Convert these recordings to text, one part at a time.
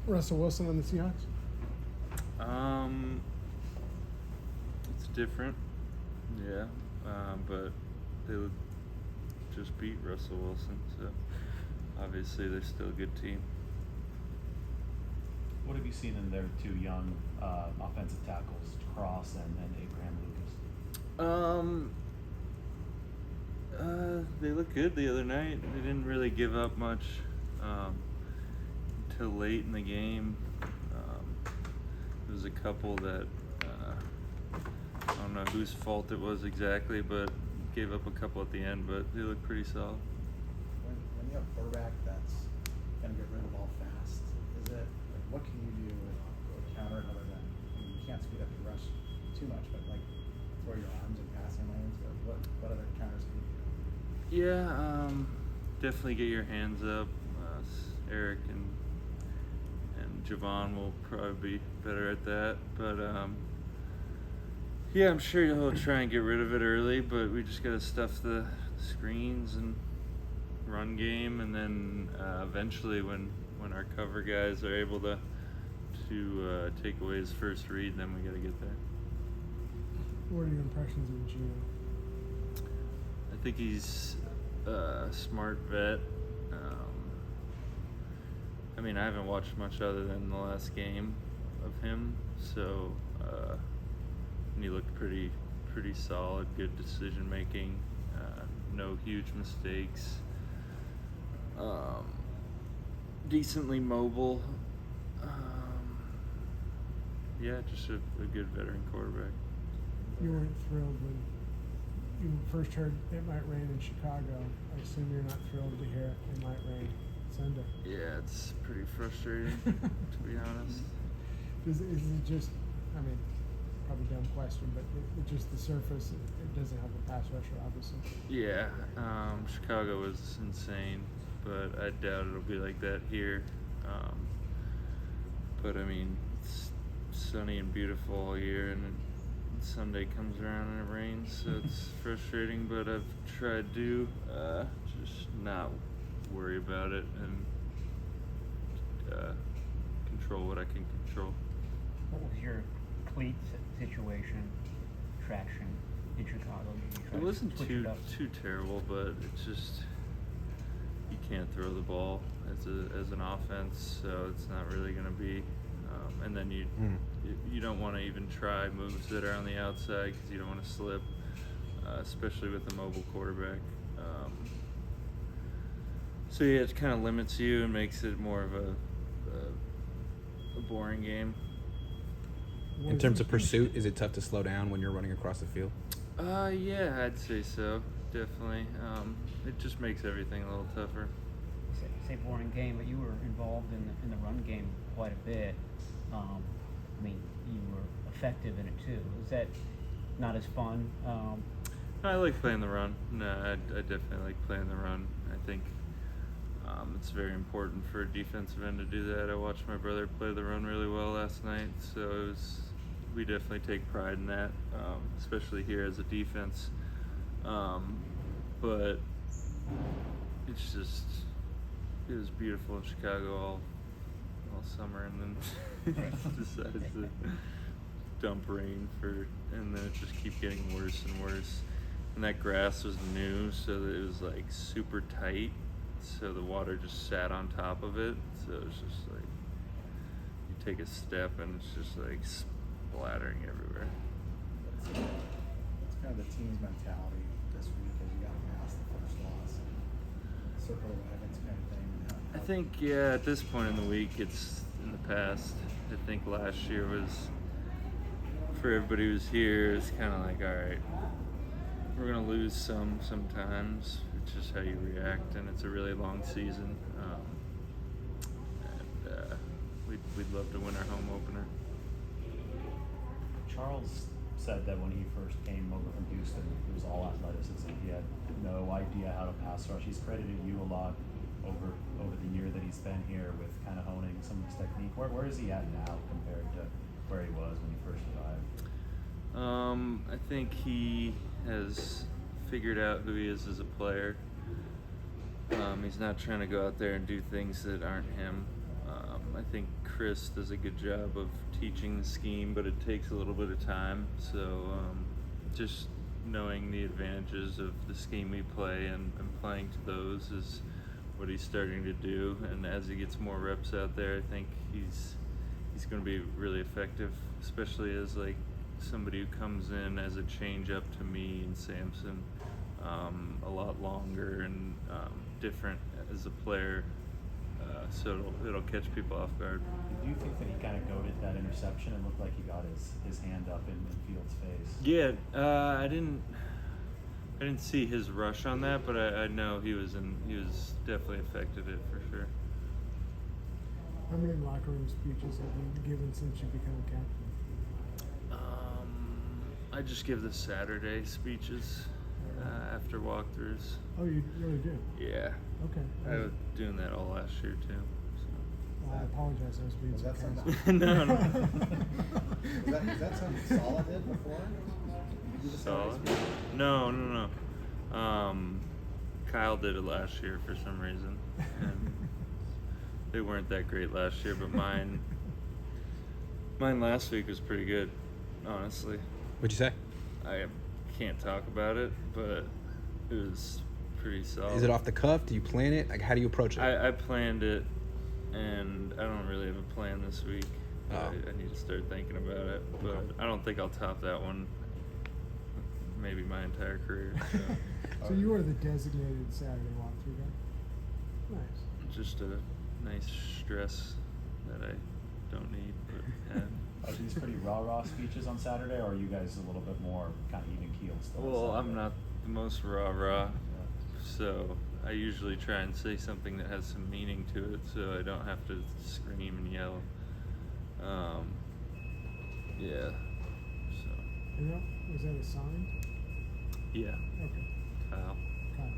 Russell Wilson on the Seahawks? It's different, yeah, but they would just beat Russell Wilson, so obviously they're still a good team. What have you seen in their two young offensive tackles, Cross and Abraham Lucas? They looked good the other night. They didn't really give up much until late in the game. There was a couple that I don't know whose fault it was exactly, but gave up a couple at the end, but they looked pretty solid. When you have a quarterback that's going to get rid of the ball fast, what can you do with counter it other than, you can't speed up your rush too much, but like throw your arms in passing lanes, but what other counters can you do? Yeah, definitely get your hands up. Eric and Javon will probably be better at that, but yeah, I'm sure he'll try and get rid of it early, but we just gotta stuff the screens and run game, and then eventually when our cover guys are able to take away his first read, then we gotta get there. What are your impressions of Gino? I think he's a smart vet. I mean, I haven't watched much other than the last game of him, so he looked pretty solid, good decision making, no huge mistakes, decently mobile. Yeah, just a good veteran quarterback. You weren't thrilled when you first heard it might rain in Chicago. I assume you're not thrilled to hear it might rain Sunday. Yeah, it's pretty frustrating, to be honest. Is it just, I mean, probably a dumb question, but it just the surface, it doesn't have a pass rusher, obviously. Yeah, Chicago was insane, but I doubt it'll be like that here. But I mean, it's sunny and beautiful all year, and Sunday comes around and it rains, so it's frustrating, but I've tried to just not worry about it and control what I can control. What was your cleat situation, traction in Chicago? Did you try It wasn't to switch it up? too terrible, but it's just you can't throw the ball as an offense, so it's not really going to be. And then you don't want to even try moves that are on the outside because you don't want to slip, especially with a mobile quarterback. So yeah, it kind of limits you and makes it more of a boring game. In terms of pursuit, is it tough to slow down when you're running across the field? Yeah, I'd say so, definitely. It just makes everything a little tougher. Say boring game, but you were involved in the run game quite a bit. I mean, you were effective in it too. Is that not as fun? I like playing the run. No, I definitely like playing the run. I think it's very important for a defensive end to do that. I watched my brother play the run really well last night, so we definitely take pride in that, especially here as a defense. But it was beautiful in Chicago all summer, and then decided to dump rain and then it just keep getting worse and worse. And that grass was new, so that it was like super tight, so the water just sat on top of it, so it was just like you take a step and it's just like splattering everywhere. It's kind of the team's mentality this week as you got past the first loss, circle the wagons kind of thing. I think, yeah, at this point in the week, it's in the past. I think last year was, for everybody who's here, it's kind of like, all right, we're going to lose sometimes. It's just how you react, and it's a really long season. We'd love to win our home opener. Charles said that when he first came over from Houston, it was all athleticism. He had no idea how to pass rush. He's credited you a lot over the year that he's been here with kind of honing some of his technique. Where is he at now compared to where he was when he first arrived? I think he has figured out who he is as a player. He's not trying to go out there and do things that aren't him. I think Chris does a good job of teaching the scheme, but it takes a little bit of time. So just knowing the advantages of the scheme we play and playing to those is what he's starting to do. And as he gets more reps out there, I think he's going to be really effective, especially as like somebody who comes in as a change up to me and Samson, a lot longer and different as a player. So it'll catch people off guard. Do you think that he kind of goaded that interception and looked like he got his hand up in Fields' face? Yeah, I didn't see his rush on that, but I know he was definitely affected it for sure. How many locker room speeches have you given since you become captain? I just give the Saturday speeches after walkthroughs. Oh, you really do? Yeah, Okay. I was doing that all last year too. Well, I apologize. I was being Was that sarcastic. something? No. Is that something Sala did before? Did you just Sala? speak? No. Kyle did it last year for some reason, and they weren't that great last year. But mine last week was pretty good, honestly. What'd you say? I can't talk about it, but it was pretty solid. Is it off the cuff? Do you plan it? Like, how do you approach it? I planned it, and I don't really have a plan this week. Oh. I need to start thinking about it, but I don't think I'll top that one. Maybe my entire career. So. So you are the designated Saturday walkthrough guy. Nice. Just a nice stress that I don't need, but have. Are these pretty rah-rah speeches on Saturday, or are you guys a little bit more kind of even keeled still? on Well, I'm Saturday? not the most rah-rah, Yeah. so I usually try and say something that has some meaning to it, so I don't have to scream and yell. Yeah. So. And that, was that assigned? Yeah. Okay. Kyle. Kyle.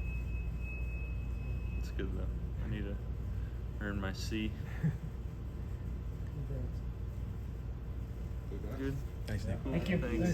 It's good though. I need to earn my C. Congrats. Good. Thanks, Nick. Cool. Thank you. Thanks. Thanks.